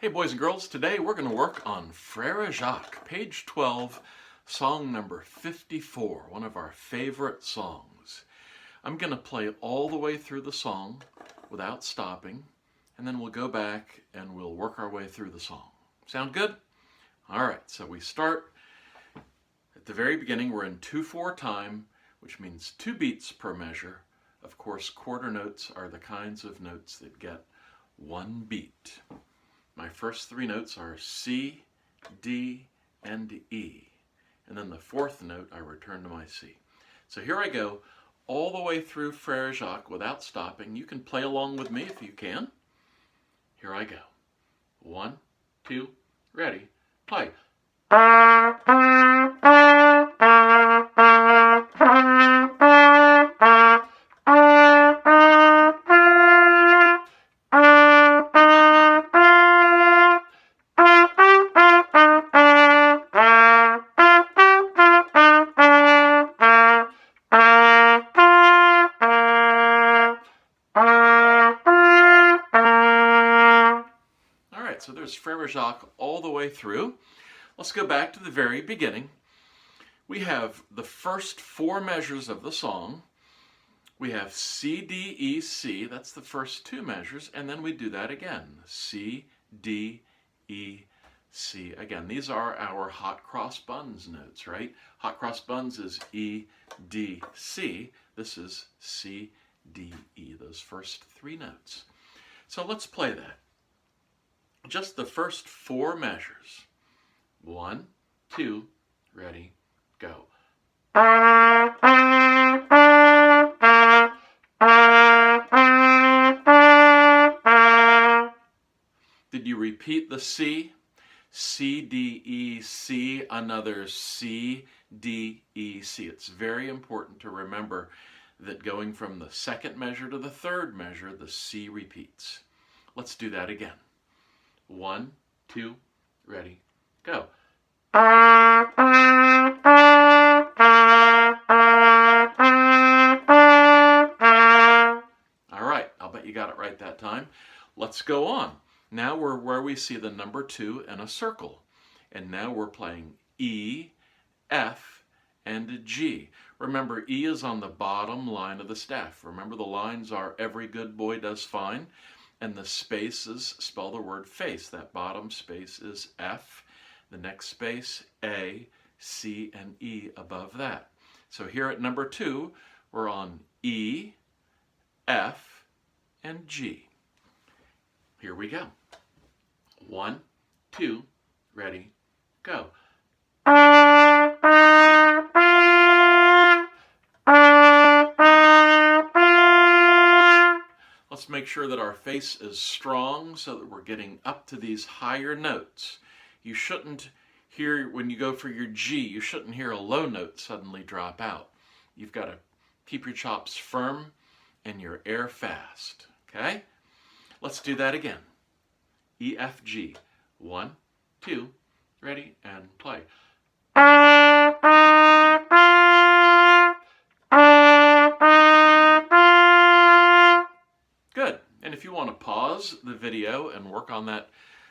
Hey boys and girls, today we're going to work on Frere Jacque, page 12, song number 54, one of our favorite songs. I'm going to play all the way through the song without stopping, and then we'll go back and we'll work our way through the song. Sound good? All right, so we start at the very beginning. We're in 2/4 time, which means 2 beats per measure. Of course, quarter notes are the kinds of notes that get 1 beat. My first 3 notes are C, D, and E. And then the 4th note, I return to my C. So here I go, all the way through Frere Jacque without stopping. You can play along with me if you can. Here I go. 1, 2, ready, play. So there's Frere Jacque all the way through. Let's go back to the very beginning. We have the first 4 measures of the song. We have C, D, E, C. That's the first 2 measures. And then we do that again. C, D, E, C. Again, these are our hot cross buns notes, right? Hot cross buns is E, D, C. This is C, D, E, those first 3 notes. So let's play that. Just the first 4 measures. 1, 2, ready, go. Did you repeat the C? C, D, E, C, another C, D, E, C. It's very important to remember that going from the 2nd measure to the 3rd measure, the C repeats. Let's do that again. 1, 2, ready, go. All right, I'll bet you got it right that time. Let's go on. Now we're where we see the number 2 in a circle. And now we're playing E, F, and G. Remember, E is on the bottom line of the staff. Remember, the lines are every good boy does fine. And the spaces spell the word face. That bottom space is F. The next space, A, C, and E above that. So here at number 2, we're on E, F, and G. Here we go. 1, 2, ready, go. Let's make sure that our face is strong so that we're getting up to these higher notes. You shouldn't hear, when you go for your G, you shouldn't hear a low note suddenly drop out. You've got to keep your chops firm and your air fast, okay? Let's do that again. E, F, G. 1, 2, ready, and play. Good. And if you want to pause the video and work on that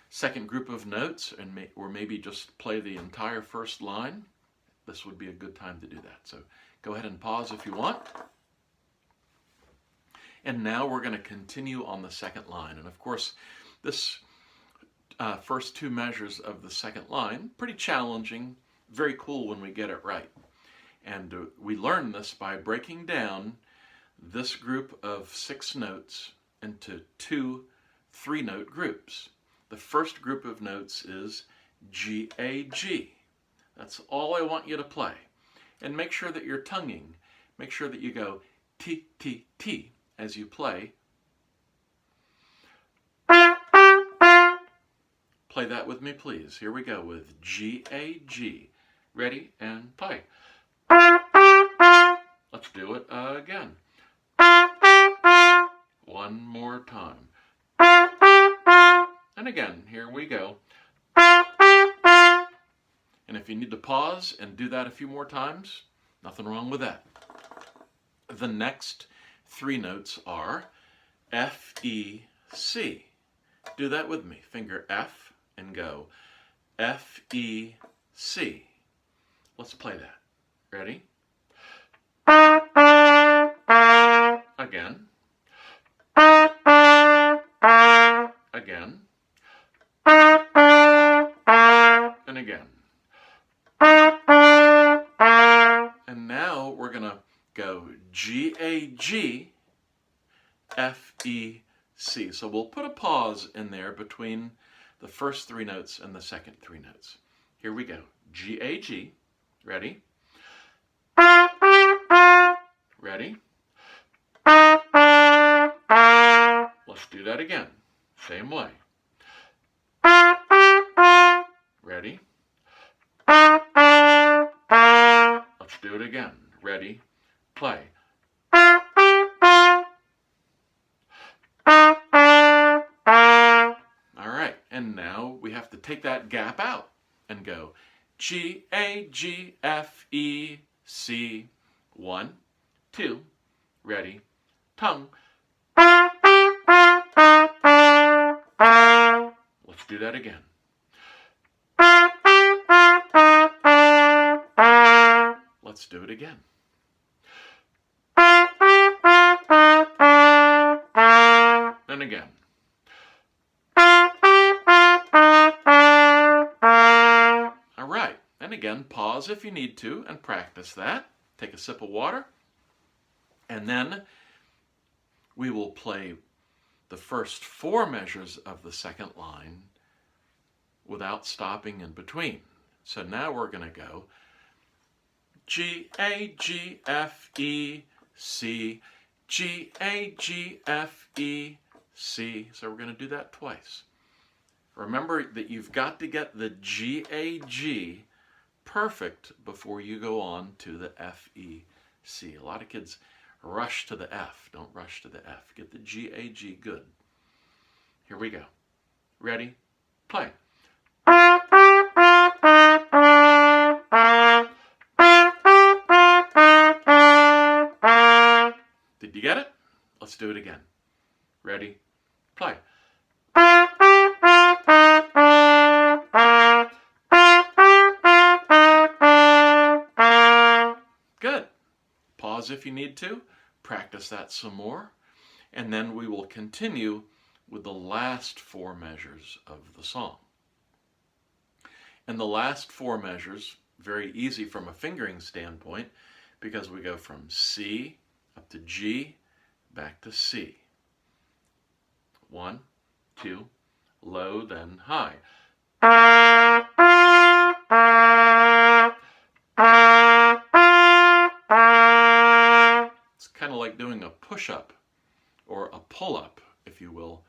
second group of notes, or maybe just play the entire first line, this would be a good time to do that. So go ahead and pause if you want. And now we're going to continue on the second line. And of course, this first 2 measures of the second line, pretty challenging, very cool when we get it right. And we learn this by breaking down this group of 6 notes into 2 3-note groups. The first group of notes is G, A, G. That's all I want you to play. And make sure that you're tonguing. Make sure that you go T, T, T as you play. Play that with me, please. Here we go with G, A, G. Ready, and play. Let's do it again. One more time. And again, here we go. And if you need to pause and do that a few more times, nothing wrong with that. The next 3 notes are F, E, C. Do that with me. Finger F and go F, E, C. Let's play that. Ready? Again. Again. And again. And now we're going to go G, A, G, F, E, C. So we'll put a pause in there between the first three notes and the second three notes. Here we go. G, A, G. Ready? Ready? Let's do that again. Same way. Ready? Let's do it again. Ready? Play. All right, and now we have to take that gap out and go G, A, G, F, E, C. 1, 2. Ready? Tongue. Let's do that again. Let's do it again. And again. All right, and again, pause if you need to and practice that. Take a sip of water. And then we will play the first four measures of the second line without stopping in between. So now we're going to go G, A, G, F, E, C, G, A, G, F, E, C. So we're going to do that twice. Remember that you've got to get the G, A, G perfect before you go on to the F, E, C. A lot of kids rush to the F. Don't rush to the F. Get the G, A, G good. Here we go. Ready? Play. Did you get it? Let's do it again. Ready? Play. Good. Pause if you need to. Practice that some more. And then we will continue with the last four measures of the song. And the last four measures, very easy from a fingering standpoint, because we go from C up to G, back to C. 1, 2, low, then high. It's kind of like doing a push-up or a pull-up, if you will,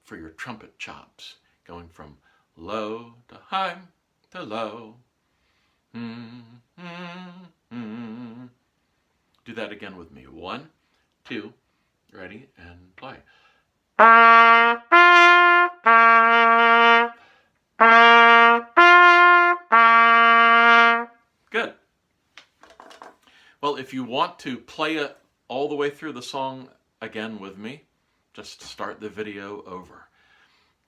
for your trumpet chops, going from low to high to low. Do that again with me. 1, 2, ready, and play. Good. Well, if you want to play it all the way through the song again with me, just start the video over.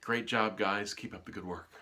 Great job, guys. Keep up the good work.